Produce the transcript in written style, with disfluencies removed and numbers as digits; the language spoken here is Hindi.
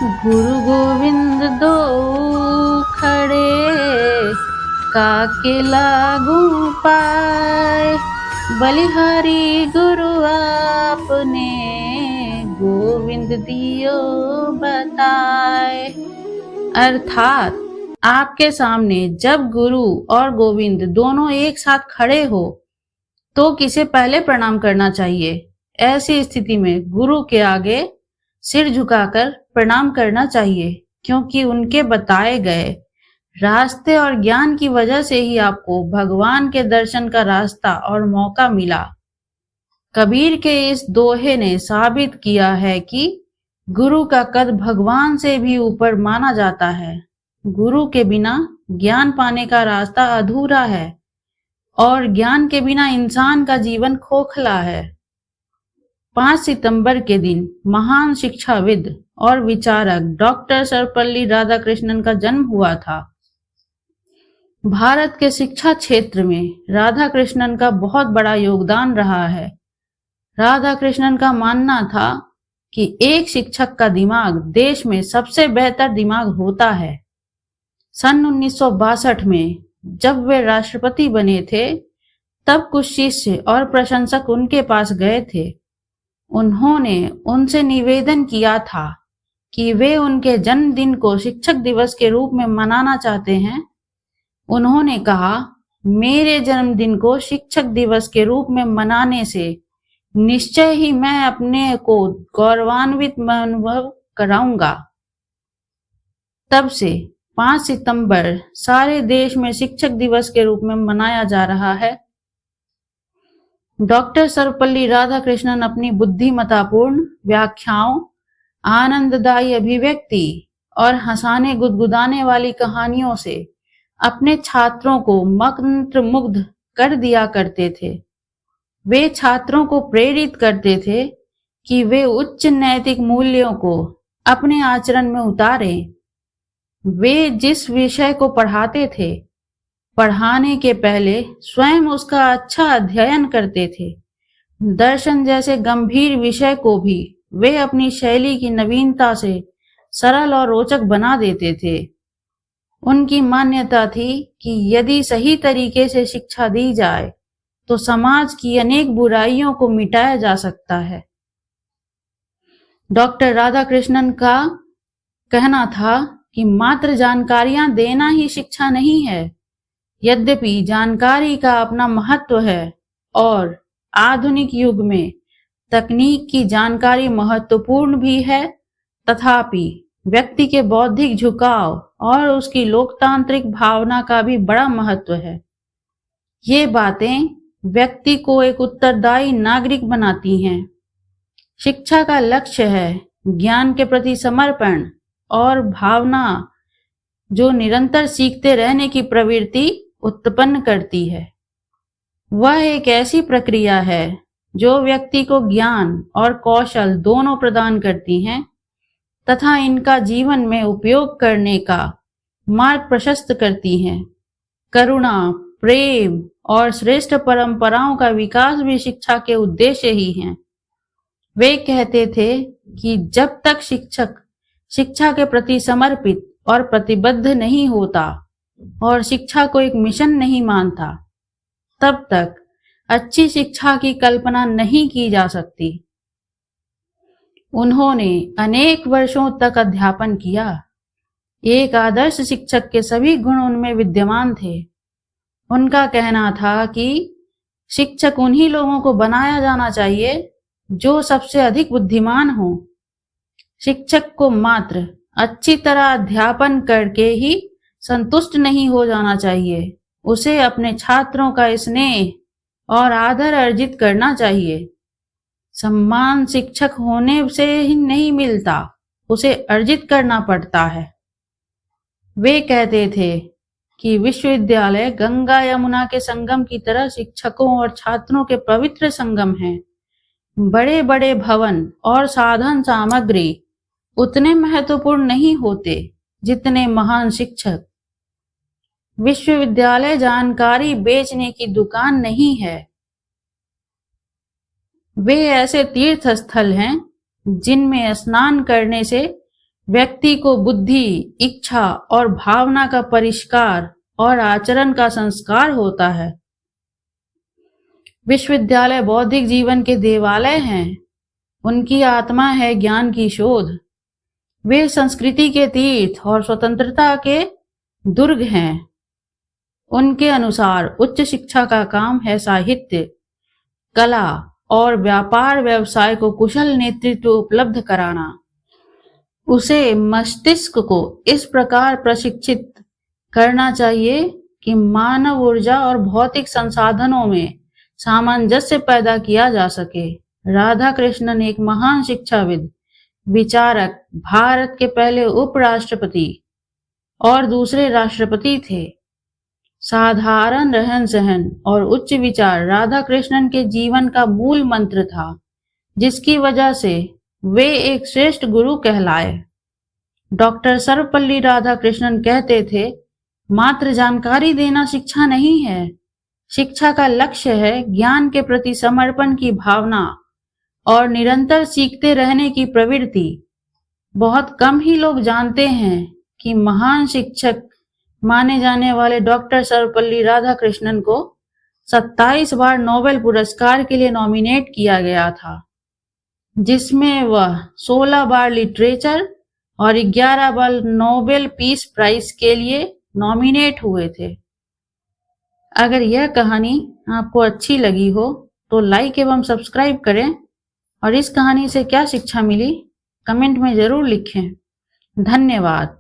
गुरु गोविंद दो खड़े, काके लागू पाए। बलिहारी गुरु आपने, गोविंद दियो बताए। अर्थात आपके सामने जब गुरु और गोविंद दोनों एक साथ खड़े हो तो किसे पहले प्रणाम करना चाहिए। ऐसी स्थिति में गुरु के आगे सिर झुकाकर प्रणाम करना चाहिए, क्योंकि उनके बताए गए रास्ते और ज्ञान की वजह से ही आपको भगवान के दर्शन का रास्ता और मौका मिला। कबीर के इस दोहे ने साबित किया है कि गुरु का कद भगवान से भी ऊपर माना जाता है। गुरु के बिना ज्ञान पाने का रास्ता अधूरा है और ज्ञान के बिना इंसान का जीवन खोखला है। 5 सितंबर के दिन महान शिक्षाविद और विचारक डॉक्टर सर्वपल्ली राधाकृष्णन का जन्म हुआ था। भारत के शिक्षा क्षेत्र में राधाकृष्णन का बहुत बड़ा योगदान रहा है। राधाकृष्णन का मानना था कि एक शिक्षक का दिमाग देश में सबसे बेहतर दिमाग होता है। सन 1962 में जब वे राष्ट्रपति बने थे, तब कुछ शिष्य और प्रशंसक उनके पास गए थे। उन्होंने उनसे निवेदन किया था कि वे उनके जन्मदिन को शिक्षक दिवस के रूप में मनाना चाहते हैं। उन्होंने कहा, मेरे जन्मदिन को शिक्षक दिवस के रूप में मनाने से निश्चय ही मैं अपने को गौरवान्वित अनुभव कराऊंगा। तब से 5 सितंबर सारे देश में शिक्षक दिवस के रूप में मनाया जा रहा है। डॉक्टर सर्वपल्ली राधाकृष्णन अपनी बुद्धिमत्तापूर्ण व्याख्याओं, आनंददायी अभिव्यक्ति और हंसाने गुदगुदाने वाली कहानियों से अपने छात्रों को मंत्रमुग्ध कर दिया करते थे। वे छात्रों को प्रेरित करते थे कि वे उच्च नैतिक मूल्यों को अपने आचरण में उतारें। वे जिस विषय को पढ़ाते थे, पढ़ाने के पहले स्वयं उसका अच्छा अध्ययन करते थे। दर्शन जैसे गंभीर विषय को भी वे अपनी शैली की नवीनता से सरल और रोचक बना देते थे। उनकी मान्यता थी कि यदि सही तरीके से शिक्षा दी जाए तो समाज की अनेक बुराइयों को मिटाया जा सकता है। डॉक्टर राधाकृष्णन का कहना था कि मात्र जानकारियां देना ही शिक्षा नहीं है। यद्यपि जानकारी का अपना महत्व है और आधुनिक युग में तकनीक की जानकारी महत्वपूर्ण भी है, तथापि व्यक्ति के बौद्धिक झुकाव और उसकी लोकतांत्रिक भावना का भी बड़ा महत्व है। ये बातें व्यक्ति को एक उत्तरदायी नागरिक बनाती हैं। शिक्षा का लक्ष्य है ज्ञान के प्रति समर्पण और भावना, जो निरंतर सीखते रहने की प्रवृत्ति उत्पन्न करती है। वह एक ऐसी प्रक्रिया है जो व्यक्ति को ज्ञान और कौशल दोनों प्रदान करती हैं तथा इनका जीवन में उपयोग करने का मार्ग प्रशस्त करती हैं। करुणा, प्रेम और श्रेष्ठ परंपराओं का विकास भी शिक्षा के उद्देश्य ही हैं। वे कहते थे कि जब तक शिक्षक शिक्षा के प्रति समर्पित और प्रतिबद्ध नहीं होता और शिक्षा को एक मिशन नहीं मानता, तब तक अच्छी शिक्षा की कल्पना नहीं की जा सकती। उन्होंने अनेक वर्षों तक अध्यापन किया। एक आदर्श शिक्षक के सभी गुण उनमें विद्यमान थे। उनका कहना था कि शिक्षक उन्हीं लोगों को बनाया जाना चाहिए जो सबसे अधिक बुद्धिमान हो। शिक्षक को मात्र अच्छी तरह अध्यापन करके ही संतुष्ट नहीं हो जाना चाहिए। उसे अपने छात्रों का स्नेह और आदर अर्जित करना चाहिए। सम्मान शिक्षक होने से ही नहीं मिलता, उसे अर्जित करना पड़ता है। वे कहते थे कि विश्वविद्यालय गंगा यमुना के संगम की तरह शिक्षकों और छात्रों के पवित्र संगम हैं। बड़े बड़े भवन और साधन सामग्री उतने महत्वपूर्ण नहीं होते जितने महान शिक्षक। विश्वविद्यालय जानकारी बेचने की दुकान नहीं है। वे ऐसे तीर्थ स्थल हैं जिनमें स्नान करने से व्यक्ति को बुद्धि, इच्छा और भावना का परिष्कार और आचरण का संस्कार होता है। विश्वविद्यालय बौद्धिक जीवन के देवालय हैं। उनकी आत्मा है ज्ञान की शोध। वे संस्कृति के तीर्थ और स्वतंत्रता के दुर्ग हैं। उनके अनुसार उच्च शिक्षा का काम है साहित्य, कला और व्यापार व्यवसाय को कुशल नेतृत्व उपलब्ध कराना। उसे मस्तिष्क को इस प्रकार प्रशिक्षित करना चाहिए कि मानव ऊर्जा और भौतिक संसाधनों में सामंजस्य पैदा किया जा सके। राधा कृष्णन एक महान शिक्षाविद, विचारक, भारत के पहले उपराष्ट्रपति और दूसरे राष्ट्रपति थे। साधारण रहन सहन और उच्च विचार राधा कृष्णन के जीवन का मूल मंत्र था, जिसकी वजह से वे एक श्रेष्ठ गुरु कहलाए। डॉक्टर सर्वपल्ली राधाकृष्णन कहते थे, मात्र जानकारी देना शिक्षा नहीं है। शिक्षा का लक्ष्य है ज्ञान के प्रति समर्पण की भावना और निरंतर सीखते रहने की प्रवृत्ति। बहुत कम ही लोग जानते हैं कि महान शिक्षक माने जाने वाले डॉक्टर सर्वपल्ली राधाकृष्णन को 27 बार नोबेल पुरस्कार के लिए नॉमिनेट किया गया था, जिसमें वह 16 बार लिटरेचर और 11 बार नोबेल पीस प्राइज के लिए नॉमिनेट हुए थे। अगर यह कहानी आपको अच्छी लगी हो तो लाइक एवं सब्सक्राइब करें और इस कहानी से क्या शिक्षा मिली कमेंट में जरूर लिखें। धन्यवाद।